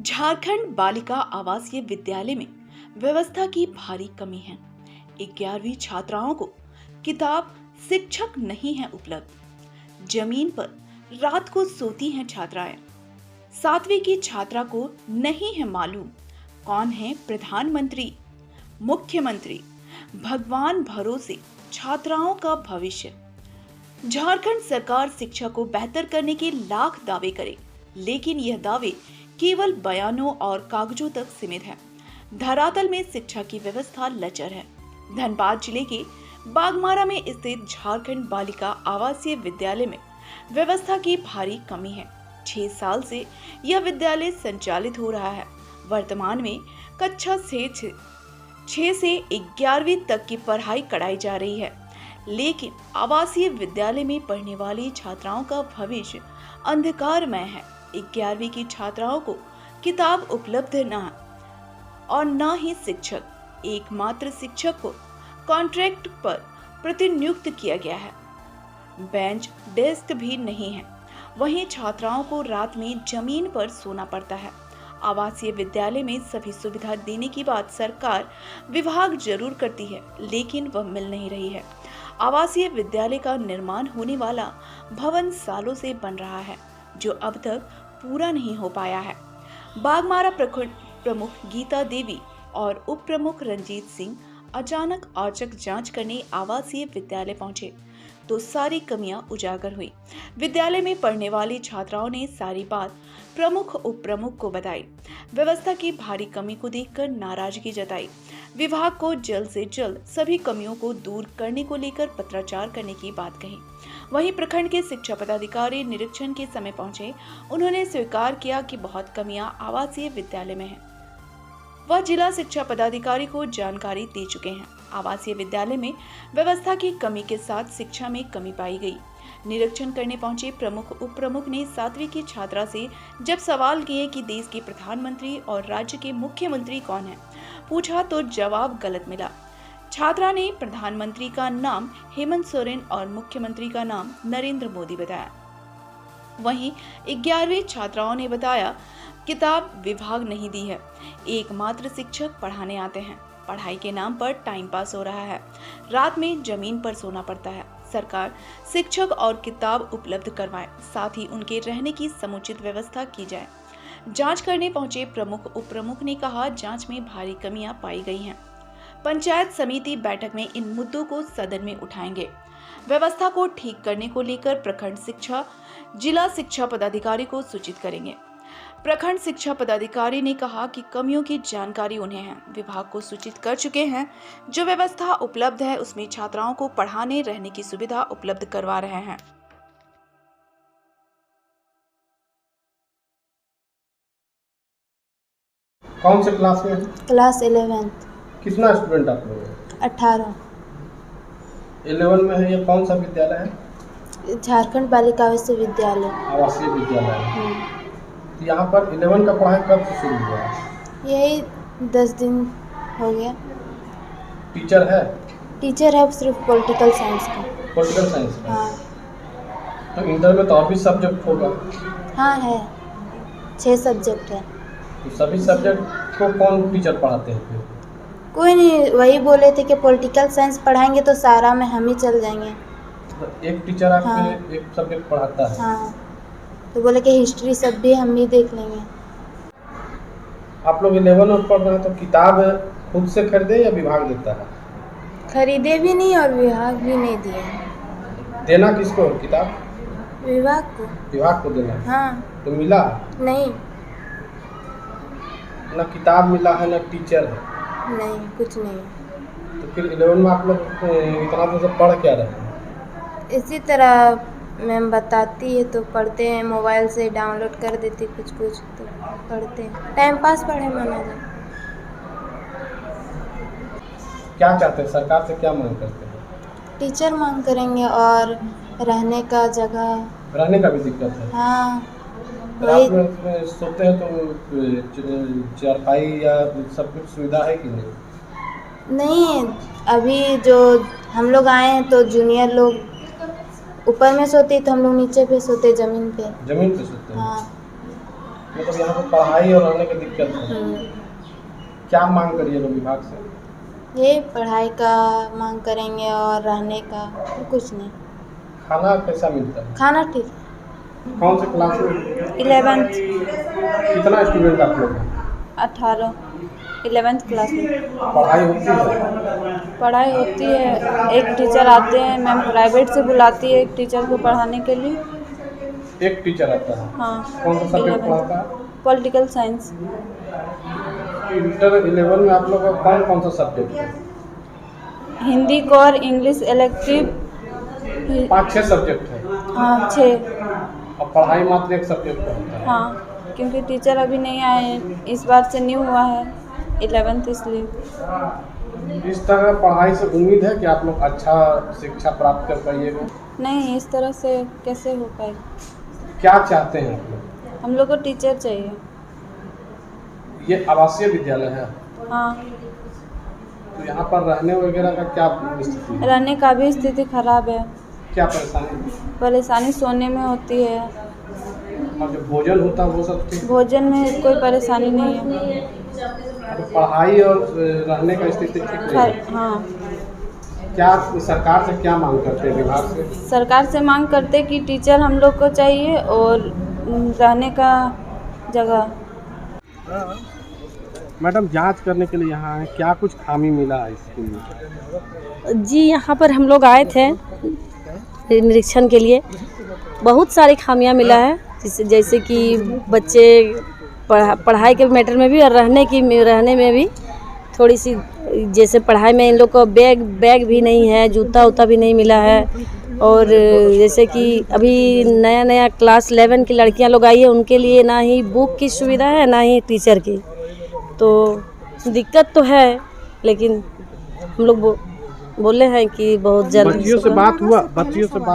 झारखंड बालिका आवासीय विद्यालय में व्यवस्था की भारी कमी है। 11वीं छात्राओं को किताब, शिक्षक नहीं है उपलब्ध। जमीन पर रात को सोती हैं छात्राएं। 7वीं की छात्रा को नहीं है मालूम कौन है प्रधानमंत्री, मुख्यमंत्री। भगवान भरोसे छात्राओं का भविष्य। झारखंड सरकार शिक्षा को बेहतर करने के लाख दावे करे, लेकिन यह दावे केवल बयानों और कागजों तक सीमित है। धरातल में शिक्षा की व्यवस्था लचर है। धनबाद जिले के बागमारा में स्थित झारखंड बालिका आवासीय विद्यालय में व्यवस्था की भारी कमी है। 6 साल से यह विद्यालय संचालित हो रहा है। वर्तमान में कक्षा 6 से 11वीं तक की पढ़ाई कराई जा रही है, लेकिन आवासीय विद्यालय में पढ़ने वाली छात्राओं का भविष्य अंधकारमय है। 11वीं की छात्राओं को किताब उपलब्ध न और न ही शिक्षक। एकमात्र शिक्षक को कॉन्ट्रैक्ट पर प्रतिनियुक्त किया गया है। बेंच डेस्क भी नहीं है। वहीं छात्राओं को रात में जमीन पर सोना पड़ता है। आवासीय विद्यालय में सभी सुविधा देने की बात सरकार विभाग जरूर करती है, लेकिन वह मिल नहीं रही है। आवासीय विद्यालय का निर्माण होने वाला भवन सालों से बन रहा है, जो अब तक पूरा नहीं हो पाया है। बागमारा प्रखंड प्रमुख गीता देवी और उप प्रमुख रंजीत सिंह अचानक औचक जांच करने आवासीय विद्यालय पहुंचे तो सारी कमियां उजागर हुई। विद्यालय में पढ़ने वाली छात्राओं ने सारी बात प्रमुख उप प्रमुख को बताई। व्यवस्था की भारी कमी को देखकर नाराजगी जताई। विभाग को जल्द से जल्द सभी कमियों को दूर करने को लेकर पत्राचार करने की बात कही। वहीं प्रखंड के शिक्षा पदाधिकारी निरीक्षण के समय पहुंचे। उन्होंने स्वीकार किया कि बहुत कमियां आवासीय विद्यालय में हैं। वह जिला शिक्षा पदाधिकारी को जानकारी दे चुके हैं। आवासीय विद्यालय में व्यवस्था की कमी के साथ शिक्षा में कमी पाई गई। निरीक्षण करने पहुंचे प्रमुख उप प्रमुख ने 7वीं की छात्रा से जब सवाल किए कि देश के प्रधानमंत्री और राज्य के मुख्यमंत्री कौन है, पूछा तो जवाब गलत मिला। छात्रा ने प्रधानमंत्री का नाम हेमंत सोरेन और मुख्यमंत्री का नाम नरेंद्र मोदी बताया। वहीं 11वीं छात्राओं ने बताया किताब विभाग नहीं दी है। एकमात्र शिक्षक पढ़ाने आते हैं। पढ़ाई के नाम पर टाइम पास हो रहा है। रात में जमीन पर सोना पड़ता है। सरकार शिक्षक और किताब उपलब्ध करवाए, साथ ही उनके रहने की समुचित व्यवस्था की जाए। जांच करने पहुंचे प्रमुख उप प्रमुख ने कहा, जांच में भारी कमियां पाई गई हैं। पंचायत समिति बैठक में इन मुद्दों को सदन में उठाएंगे। व्यवस्था को ठीक करने को लेकर प्रखंड शिक्षा जिला शिक्षा पदाधिकारी को सूचित करेंगे। प्रखंड शिक्षा पदाधिकारी ने कहा कि कमियों की जानकारी उन्हें है। विभाग को सूचित कर चुके हैं। जो व्यवस्था उपलब्ध है उसमें छात्राओं को पढ़ाने रहने की सुविधा उपलब्ध करवा रहे हैं। कौन से क्लास में? Class 11th। कितना स्टूडेंट आप लोग हैं? 18। 11 में है। ये कौन सा विद्यालय है? झारखंड बालिका आवासीय विद्यालय। आवासीय विद्यालय है। तो यहाँ पर 11 का पढ़ाई कब से शुरू हुआ है? यही 10 दिन हो गया। टीचर है? टीचर है सिर्फ पॉलिटिकल साइंस का। पॉलिटिकल साइंस का? हाँ। तो इंटर में तो और भी सब्जेक्ट होगा? हाँ है, 6 सब्जेक्ट है। तो सभी सब्जेक्ट को कौन टीचर पढ़ाते हैं फिर? कोई नहीं, वही बोले थे कि पॉलिटिकल साइंस पढ़ाएंगे तो सारा में हम ही चल जाएंगे। तो एक टीचर आपके हाँ। एक सब्जेक्ट पढ़ाता है? हाँ, तो बोले कि हिस्ट्री सब भी हम ही देख लेंगे। आप लोग 11 में पढ़ रहे हैं, तो किताब खुद से खरीदे या विभाग देता है? खरीदे भी नहीं और विभाग भी नहीं दिए। देना किसको है किताब? विभाग को। विभाग को देना? हाँ। तो मिला? नहीं। ना किताब मिला है ना टीचर है? नहीं, कुछ नहीं। तो फिर 11 में आप लोग इतना दिन से पढ़ क्या रहे हैं? इसी तरह मैम बताती है तो पढ़ते हैं, मोबाइल से डाउनलोड कर देती कुछ तो पढ़ते हैं। टाइम पास पढ़े माना जाए। क्या चाहते हैं? सरकार से क्या मांग करते हैं? टीचर मांग करेंगे और रहने का जगह। रहने का भी दिक्कत है? हाँ, रात में उसमें सोते हैं तो चारपाई या सब कुछ सुविधा है कि नहीं? नहीं, अभी जो हम लोग आए हैं तो जूनियर लोग ऊपर में सोते तो हम लोग नीचे पे सोते, जमीन पे। जमीन पे सोते हैं? हाँ। मतलब यहाँ पर पढ़ाई और रहने की दिक्कत है। क्या मांग करिए लोग विभाग से? ये पढ़ाई का मांग करेंगे और रहने का और कुछ नहीं। खाना कैसा मिलता है? खाना ठीक। कौन से क्लास में? 11th। कितना स्टूडेंट आप लोग हैं? 18 11th क्लास में। पढ़ाई होती है? पढ़ाई होती है, एक टीचर आते हैं, मैम प्राइवेट से बुलाती है एक टीचर को पढ़ाने के लिए। एक टीचर आता है? हाँ। कौन सा सब्जेक्ट पढ़ाता है? Political science. इंटर 11 में आप लोग का कौन कौन सा सब्जेक्ट है? हिंदी को और इंग्लिश इलेक्टिव। 5-6 सब्जेक्ट है? हाँ 6। और पढ़ाई मात्र एक सब्जेक्ट का होता है? हाँ, क्योंकि टीचर अभी नहीं आए हैं, इस बार से न्यू हुआ है 11th इसलिए। इस तरह पढ़ाई से उम्मीद है कि आप लोग अच्छा शिक्षा प्राप्त कर पाइएगा? नहीं, इस तरह से कैसे हो पाएगा। क्या चाहते हैं आप लोग? हम लोग को टीचर चाहिए। ये आवासीय विद्यालय है? हाँ। तो यहाँ पर रहने वगैरह का क्या स्थिति है? रहने का भी स्थिति खराब है। क्या परेशानी? परेशानी सोने में होती है। और जो भोजन होता है वो सब ठीक? भोजन में कोई परेशानी नहीं है। तो पढ़ाई और रहने का स्थिति ठीक नहीं है? हाँ। क्या सरकार से क्या मांग करते हैं विभाग से? सरकार से मांग करते कि टीचर हम लोग को चाहिए और रहने का जगह। मैडम, जांच करने के लिए यहाँ है, क्या कुछ खामी मिला है स्कूल में? जी, यहाँ पर हम लोग आए थे निरीक्षण के लिए। बहुत सारी खामियां मिला है, जैसे कि बच्चे पढ़ाई के मैटर में भी और रहने में भी थोड़ी सी, जैसे पढ़ाई में इन लोग को बैग भी नहीं है, जूता उता भी नहीं मिला है। और जैसे कि अभी नया क्लास 11 की लड़कियां लोग आई है, उनके लिए ना ही बुक की सुविधा है ना ही टीचर की, तो दिक्कत तो है। लेकिन हम लोग बोले हैं कि बहुत जल्द। बच्चियों से बात हुआ?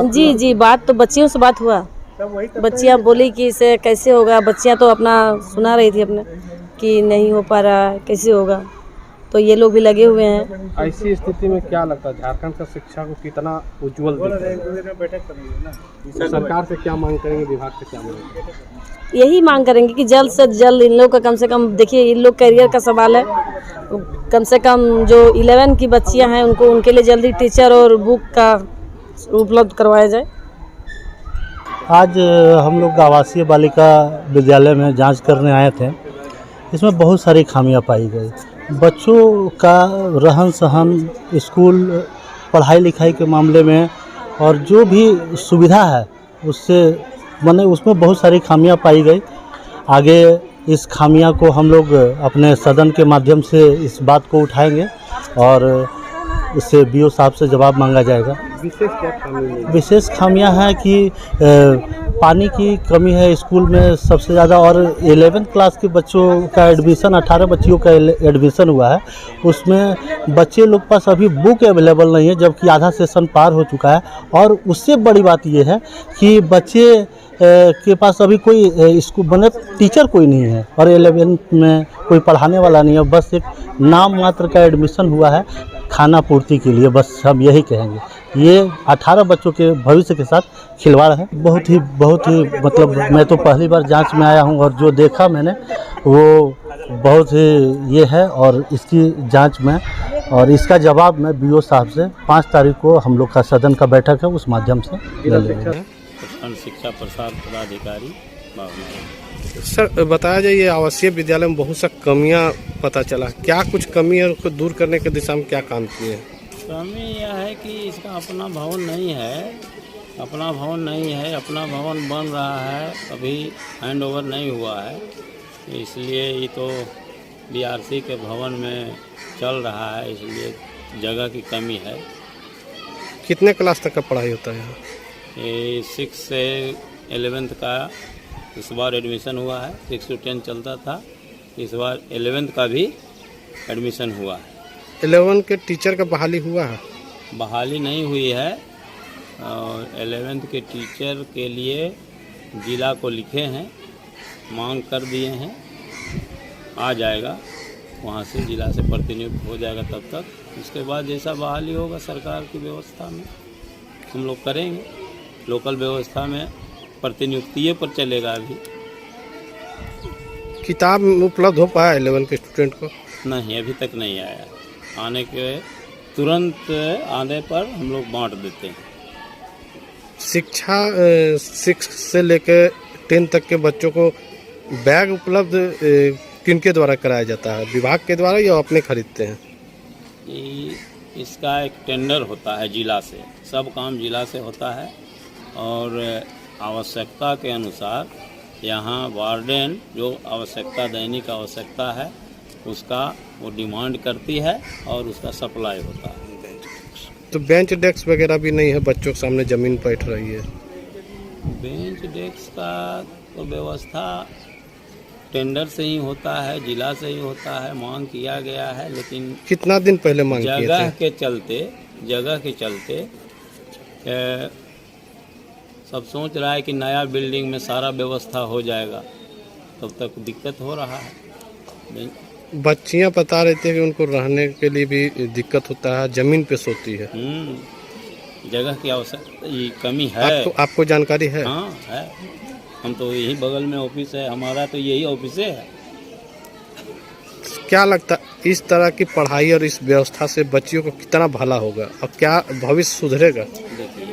जी, बात तो बच्चियों से बात हुआ। बच्चियाँ बोली कि इसे कैसे होगा। बच्चियाँ तो अपना सुना रही थी अपने कि नहीं हो पा रहा, कैसे होगा। तो ये लोग भी लगे हुए हैं। ऐसी स्थिति में क्या लगता है झारखंड का शिक्षा को कितना उज्जवल दिख रहा है? सरकार से क्या मांग करेंगे, विभाग से क्या मांग करेंगे? यही मांग करेंगे कि जल्द से जल्द इन लोग का कम से कम, देखिए इन लोग करियर का सवाल है, कम से कम जो 11 की बच्चियां हैं उनके लिए जल्दी टीचर और बुक का उपलब्ध करवाया जाए। आज हम लोग आवासीय बालिका विद्यालय में जांच करने आए थे। इसमें बहुत सारी खामियां पाई गई। बच्चों का रहन सहन, स्कूल पढ़ाई लिखाई के मामले में और जो भी सुविधा है उसमें बहुत सारी खामियां पाई गई। आगे इस खामियां को हम लोग अपने सदन के माध्यम से इस बात को उठाएंगे और इससे बीओ साहब से जवाब मांगा जाएगा। विशेष क्या खामी? विशेष खामियां हैं कि पानी की कमी है स्कूल में सबसे ज़्यादा, और 11th क्लास के बच्चों का एडमिशन, 18 बच्चियों का एडमिशन हुआ है, उसमें बच्चे लोग पास अभी बुक अवेलेबल नहीं है, जबकि आधा सेशन पार हो चुका है। और उससे बड़ी बात ये है कि बच्चे के पास अभी कोई स्कूल टीचर कोई नहीं है और 11th में कोई पढ़ाने वाला नहीं है। बस एक नाम मात्र का एडमिशन हुआ है खाना पूर्ति के लिए, बस हम यही कहेंगे। ये 18 बच्चों के भविष्य के साथ खिलवाड़ है। बहुत ही मतलब मैं तो पहली बार जांच में आया हूं और जो देखा मैंने वो बहुत ही ये है, और इसकी जांच में और इसका जवाब मैं बीओ साहब से 5 तारीख को हम लोग का सदन का बैठक है उस माध्यम से ले लेंगे। शिक्षा प्रसार पदाधिकारी सर, बताया जाए, ये आवासीय विद्यालय में बहुत सा कमियां पता चला, क्या कुछ कमी है, उसको दूर करने की दिशा में क्या काम किए हैं? कमी यह है कि इसका अपना भवन नहीं है, अपना भवन बन रहा है, अभी हैंड ओवर नहीं हुआ है, इसलिए ये तो बीआरसी के भवन में चल रहा है, इसलिए जगह की कमी है। कितने क्लास तक का पढ़ाई होता है यहाँ? ये 6 से 11th का इस बार एडमिशन हुआ है। 6 to 10 चलता था, इस बार 11th का भी एडमिशन हुआ है। 11 के टीचर का बहाली हुआ है? बहाली नहीं हुई है, और 11th के टीचर के लिए जिला को लिखे हैं, मांग कर दिए हैं, आ जाएगा, वहाँ से जिला से प्रतिनियुक्त हो जाएगा। तब तक उसके बाद जैसा बहाली होगा सरकार की व्यवस्था में हम लोग करेंगे। लोकल व्यवस्था में प्रतिनियुक्ति पर चलेगा अभी। किताब उपलब्ध हो पाया 11 के स्टूडेंट को? नहीं, अभी तक नहीं आया। आने के तुरंत आने पर हम लोग बांट देते हैं। शिक्षा 6 से लेकर 10 तक के बच्चों को बैग उपलब्ध किनके द्वारा कराया जाता है, विभाग के द्वारा या अपने खरीदते हैं? इसका एक टेंडर होता है जिला से, सब काम जिला से होता है और आवश्यकता के अनुसार यहाँ वार्डन जो आवश्यकता दैनिक आवश्यकता है उसका वो डिमांड करती है और उसका सप्लाई होता है। तो बेंच डेस्क वगैरह भी नहीं है, बच्चों के सामने ज़मीन बैठ रही है? बेंच डेस्क का तो व्यवस्था टेंडर से ही होता है, जिला से ही होता है, मांग किया गया है, लेकिन कितना दिन पहले मांग किए थे? जगह के चलते सब सोच रहा है कि नया बिल्डिंग में सारा व्यवस्था हो जाएगा, तब तक दिक्कत हो रहा है। बच्चियां बता रहे थे कि उनको रहने के लिए भी दिक्कत होता है, जमीन पे सोती है। जगह की आवश्यकता कमी है। आपको जानकारी है? हाँ है, हम तो यही बगल में ऑफिस है हमारा, तो यही ऑफिस है। क्या लगता है इस तरह की पढ़ाई और इस व्यवस्था से बच्चियों को कितना भला होगा और क्या भविष्य सुधरेगा? देखिए,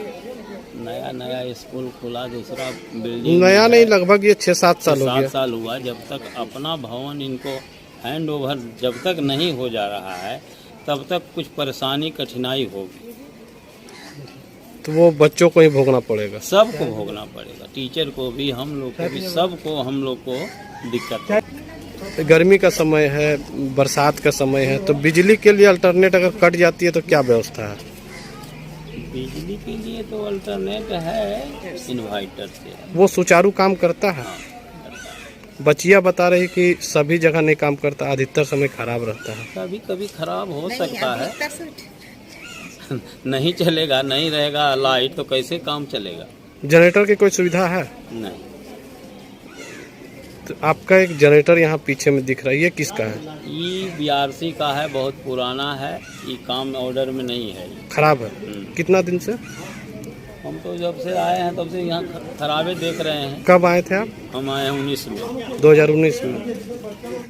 नया स्कूल खुला, दूसरा बिल्डिंग नया नहीं, लगभग ये 6-7 साल हो गया। 7 साल हुआ। जब तक अपना भवन इनको हैंड ओवर जब तक नहीं हो जा रहा है तब तक कुछ परेशानी कठिनाई होगी। तो वो बच्चों को ही भोगना पड़ेगा? सबको भोगना पड़ेगा, टीचर को भी, हम लोग को भी, सबको हम लोग को दिक्कत है। गर्मी का समय है, बरसात का समय है, तो बिजली के लिए अल्टरनेट अगर कट जाती है तो क्या व्यवस्था है? बिजली के लिए तो अल्टरनेट है इन्वर्टर से, वो सुचारू काम करता है। बच्चियां बता रही कि सभी जगह नहीं काम करता, अधिकतर समय खराब रहता है। कभी कभी खराब हो सकता है। नहीं चलेगा, नहीं रहेगा लाइट तो कैसे काम चलेगा? जनरेटर की कोई सुविधा है? नहीं। तो आपका एक जनरेटर यहाँ पीछे में दिख रहा है, ये किसका है? ये BRC का है, बहुत पुराना है, ये काम ऑर्डर में नहीं है। खराब है? कितना दिन से? हम तो जब से आए हैं तब से यहाँ खराबे देख रहे हैं। कब आए थे आप? हम आए हैं 19 में। 2019 में।